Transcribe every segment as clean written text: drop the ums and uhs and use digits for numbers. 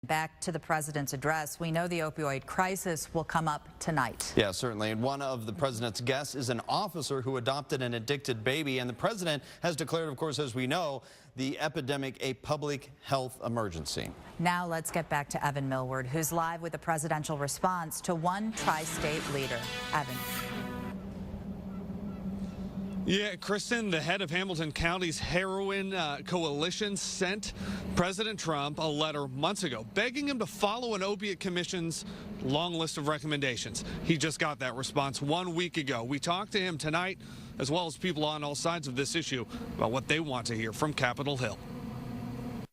Back to the president's address. We know the opioid crisis will come up tonight. Yeah, certainly. And one of the president's guests is an officer who adopted an addicted baby. And the president has declared, of course, as we know, the epidemic a public health emergency. Now let's get back to Evan Millward, who's live with a presidential response to one tri-state leader. Evan. Yeah, Kristen, the head of Hamilton County's heroin coalition sent President Trump a letter months ago begging him to follow an opiate commission's long list of recommendations. He just got that response 1 week ago. We talked to him tonight, as well as people on all sides of this issue, about what they want to hear from Capitol Hill.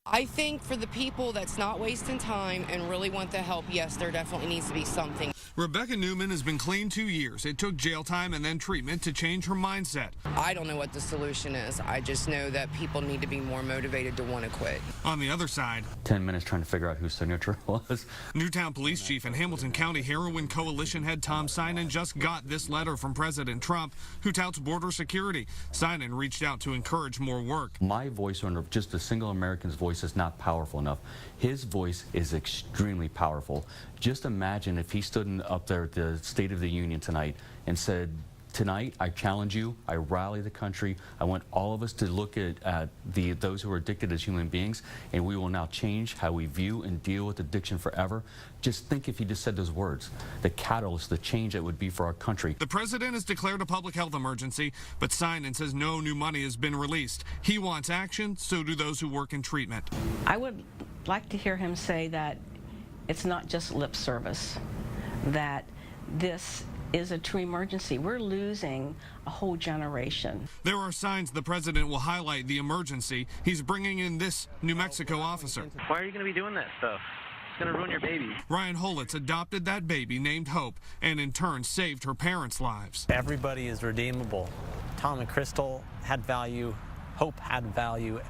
I think for the people that's not wasting time and really want the help, yes, there definitely needs to be something. Rebecca Newman has been clean 2 years. It took jail time and then treatment to change her mindset. I don't know what the solution is. I just know that people need to be more motivated to want to quit. On the other side, 10 minutes trying to figure out whose signature was. Newtown Police Chief and Hamilton County Heroin Coalition head Tom Synan just got this letter from President Trump, who touts border security. Synan reached out to encourage more work. My voice, or just a single American's voice, is not powerful enough. His voice is extremely powerful. Just imagine if he stood up there at the State of the Union tonight and said, tonight I challenge you, I rally the country, I want all of us to look at those who are addicted as human beings, and we will now change how we view and deal with addiction forever. Just think if he just said those words, the catalyst, the change that would be for our country. The president has declared a public health emergency, but Synan says no new money has been released. He wants action, so do those who work in treatment. I would like to hear him say that it's not just lip service, that this is a true emergency. We're losing a whole generation. There are signs the president will highlight the emergency. He's bringing in this New Mexico officer. Why are you going to be doing that stuff? It's going to ruin your baby. Ryan Holitz adopted that baby named Hope and in turn saved her parents' lives. Everybody is redeemable. Tom and Crystal had value. Hope had value.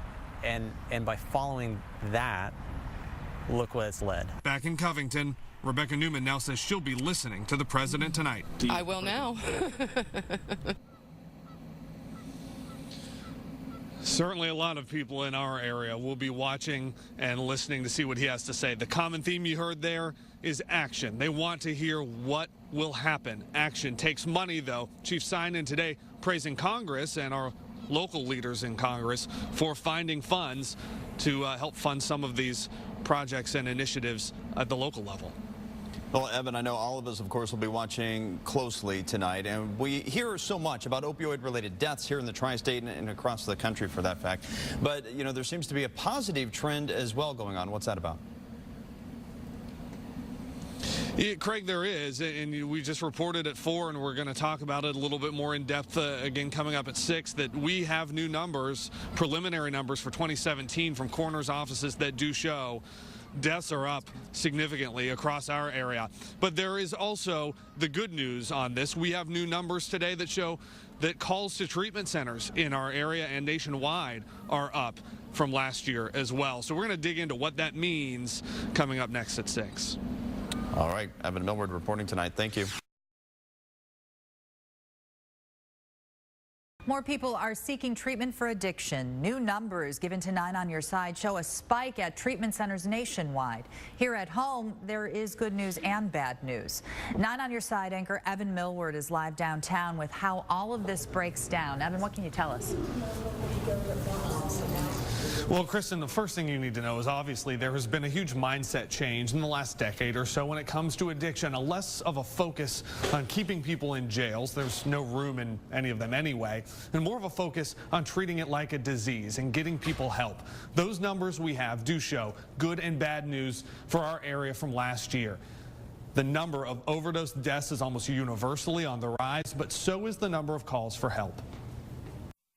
And by following that, look what it's led. Back in Covington, Rebecca Newman now says she'll be listening to the president tonight. I will now. Certainly a lot of people in our area will be watching and listening to see what he has to say. The common theme you heard there is action. They want to hear what will happen. Action takes money, though. Chief Synan today praising Congress and our local leaders in Congress for finding funds to help fund some of these projects and initiatives at the local level. Well, Evan, I know all of us, of course, will be watching closely tonight, and we hear so much about opioid-related deaths here in the tri-state and across the country, for that fact. But, you know, there seems to be a positive trend as well going on. What's that about? Yeah, Craig, there is, and we just reported at 4, and we're going to talk about it a little bit more in depth again coming up at 6, that we have new numbers, preliminary numbers for 2017 from coroner's offices that do show deaths are up significantly across our area. But there is also the good news on this. We have new numbers today that show that calls to treatment centers in our area and nationwide are up from last year as well. So we're going to dig into what that means coming up next at 6. All right, Evan Millward reporting tonight. Thank you. More people are seeking treatment for addiction. New numbers given to 9 on Your Side show a spike at treatment centers nationwide. Here at home, there is good news and bad news. 9 on Your Side anchor Evan Millward is live downtown with how all of this breaks down. Evan, what can you tell us? Well, Kristen, the first thing you need to know is obviously there has been a huge mindset change in the last decade or so when it comes to addiction, a less of a focus on keeping people in jails. There's no room in any of them anyway, and more of a focus on treating it like a disease and getting people help. Those numbers we have do show good and bad news for our area from last year. The number of overdose deaths is almost universally on the rise, but so is the number of calls for help.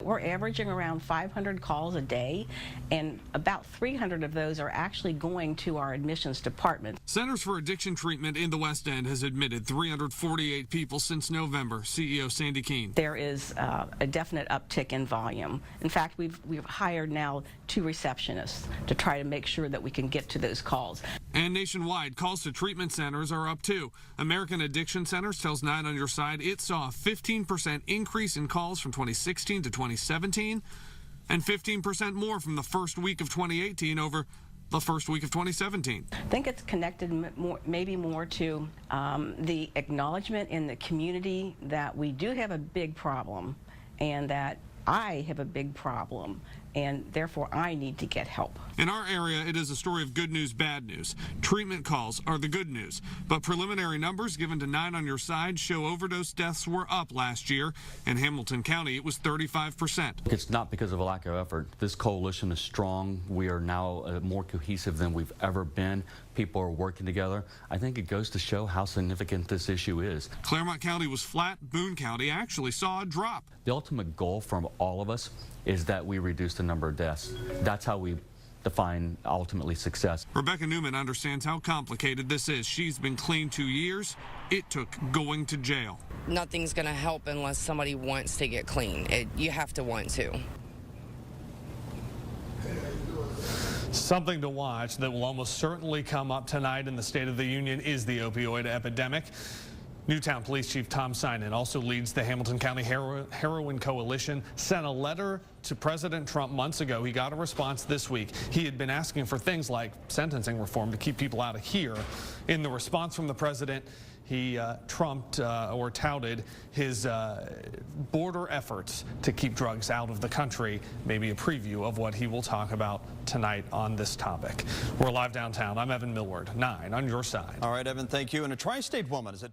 We're averaging around 500 calls a day, and about 300 of those are actually going to our admissions department. Centers for Addiction Treatment in the West End has admitted 348 people since November. CEO Sandy Keene. There is a definite uptick in volume. In fact, we've hired now 2 receptionists to try to make sure that we can get to those calls. And nationwide, calls to treatment centers are up too. American Addiction Centers tells 9 on Your Side it saw a 15% increase in calls from 2016 to 2017 and 15% more from the first week of 2018 over the first week of 2017. I think it's connected maybe more to the acknowledgement in the community that we do have a big problem and that I have a big problem, and therefore I need to get help. In our area, it is a story of good news, bad news. Treatment calls are the good news, but preliminary numbers given to 9 on Your Side show overdose deaths were up last year. In Hamilton County, it was 35%. It's not because of a lack of effort. This coalition is strong. We are now more cohesive than we've ever been. People are working together. I think it goes to show how significant this issue is. Claremont County was flat. Boone County actually saw a drop. The ultimate goal from all of us is that we reduce the number of deaths. That's how we define ultimately success. Rebecca Newman understands how complicated this is. She's been clean 2 years. It took going to jail. Nothing's going to help unless somebody wants to get clean. You have to want to. Something to watch that will almost certainly come up tonight in the State of the Union is the opioid epidemic. Newtown Police Chief Tom Synan also leads the Hamilton County Heroin Coalition, sent a letter to President Trump months ago. He got a response this week. He had been asking for things like sentencing reform to keep people out of here. In the response from the president, he trumped or touted his border efforts to keep drugs out of the country. Maybe a preview of what he will talk about tonight on this topic. We're live downtown. I'm Evan Millward, 9 on Your Side. All right, Evan, thank you. And a tri-state woman is